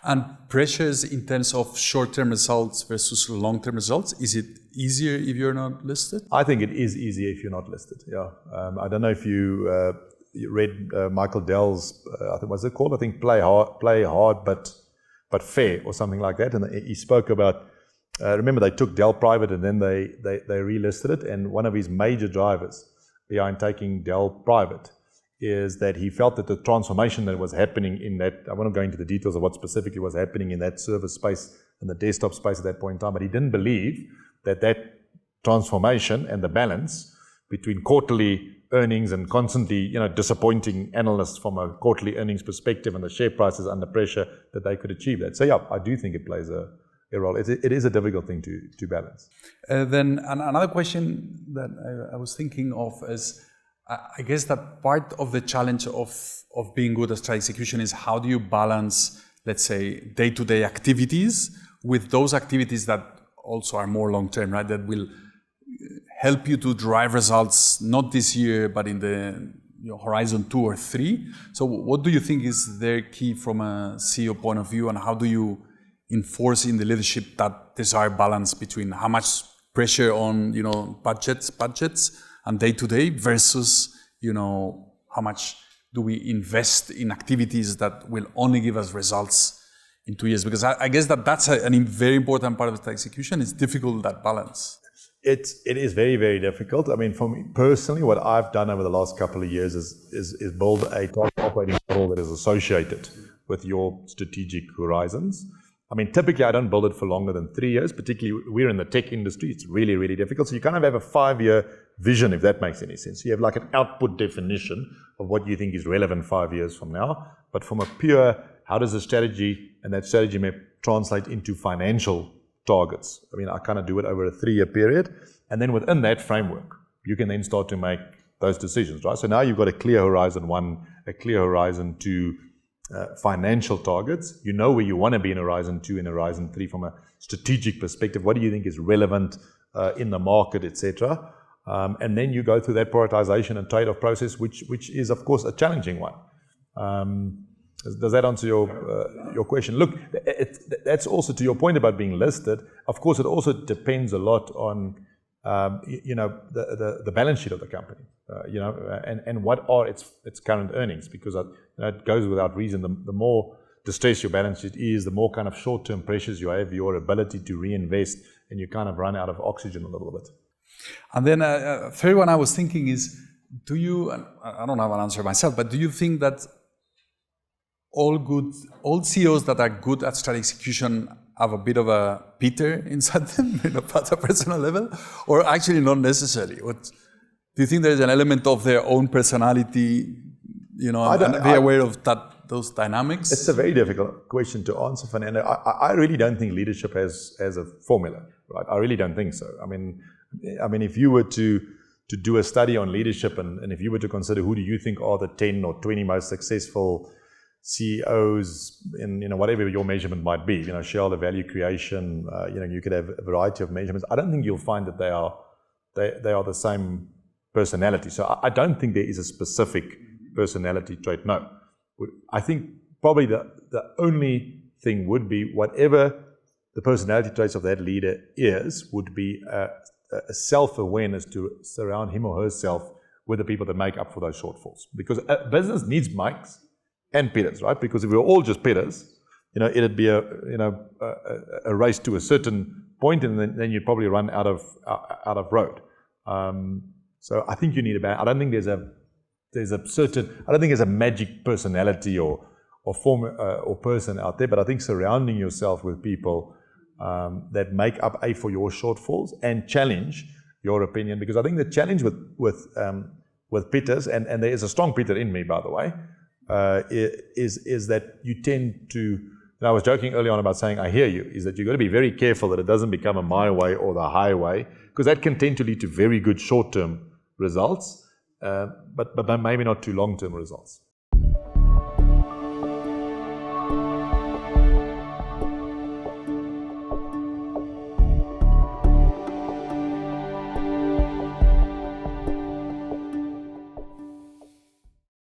And pressures in terms of short-term results versus long-term results, is it easier if you're not listed? I think it is easier if you're not listed, yeah. I don't know if you read Michael Dell's, I think, what's it called? I think Play Hard but Fair, or something like that. And he spoke about, remember they took Dell private and then they relisted it, and one of his major drivers behind taking Dell private is that he felt that the transformation that was happening in that, I won't go into the details of what specifically was happening in that server space and the desktop space at that point in time, but he didn't believe that transformation and the balance between quarterly earnings and constantly, disappointing analysts from a quarterly earnings perspective and the share prices under pressure, that they could achieve that. So yeah, I do think it plays a role. It is a difficult thing to balance. Then another question that I was thinking of is, I guess that part of the challenge of being good at strategy execution is how do you balance, let's say, day-to-day activities with those activities that also are more long-term, right? That will help you to drive results, not this year, but in the horizon 2 or 3. So what do you think is their key from a CEO point of view, and how do you enforce in the leadership that desired balance between how much pressure on, budgets, and day-to-day versus, how much do we invest in activities that will only give us results in 2 years? Because I guess that's a very important part of the execution. It's difficult, that balance. It is very, very difficult. I mean, for me personally, what I've done over the last couple of years is build a target operating model that is associated with your strategic horizons. I mean, typically I don't build it for longer than 3 years, particularly we're in the tech industry. It's really, really difficult. So you kind of have a 5-year vision, if that makes any sense. You have like an output definition of what you think is relevant 5 years from now. But from a pure, how does the strategy and that strategy may translate into financial targets? I mean, I kind of do it over a 3-year period. And then within that framework, you can then start to make those decisions, right? So now you've got a clear horizon 1, a clear horizon 2, financial targets. You know where you want to be in horizon 2 and horizon 3 from a strategic perspective. What do you think is relevant in the market, etc. And then you go through that prioritization and trade-off process, which is of course a challenging one. Does that answer your question? Look, that's also to your point about being listed. Of course, it also depends a lot on the balance sheet of the company, and what are its current earnings, because it goes without reason. The more distressed your balance sheet is, the more kind of short-term pressures you have, your ability to reinvest, and you kind of run out of oxygen a little bit. And then third one I was thinking is, do you, and I don't have an answer myself, but do you think that all CEOs that are good at strategy execution have a bit of a Peter inside them, at a personal level, or actually not necessarily? Do you think there's an element of their own personality, and be aware of those dynamics? It's a very difficult question to answer, Fernando. I really don't think leadership has a formula, right? I really don't think so. I mean, if you were to do a study on leadership, and if you were to consider who do you think are the 10 or 20 most successful CEOs in whatever your measurement might be, shareholder value creation, you could have a variety of measurements. I don't think you'll find that they are the same personality. So I don't think there is a specific personality trait. No, I think probably the only thing would be whatever the personality traits of that leader would be a self-awareness to surround him or herself with the people that make up for those shortfalls. Because a business needs Mikes and Peters, right? Because if we were all just Peters, it'd be a race to a certain point, and then you'd probably run out of road. So I think you need a balance. I don't think there's a magic personality or form or person out there, but I think surrounding yourself with people that make up for your shortfalls and challenge your opinion. Because I think the challenge with Peters, and there is a strong Peter in me, by the way, is that you tend to, and I was joking early on about saying I hear you, is that you've got to be very careful that it doesn't become a my way or the highway, because that can tend to lead to very good short-term results, but maybe not to long-term results.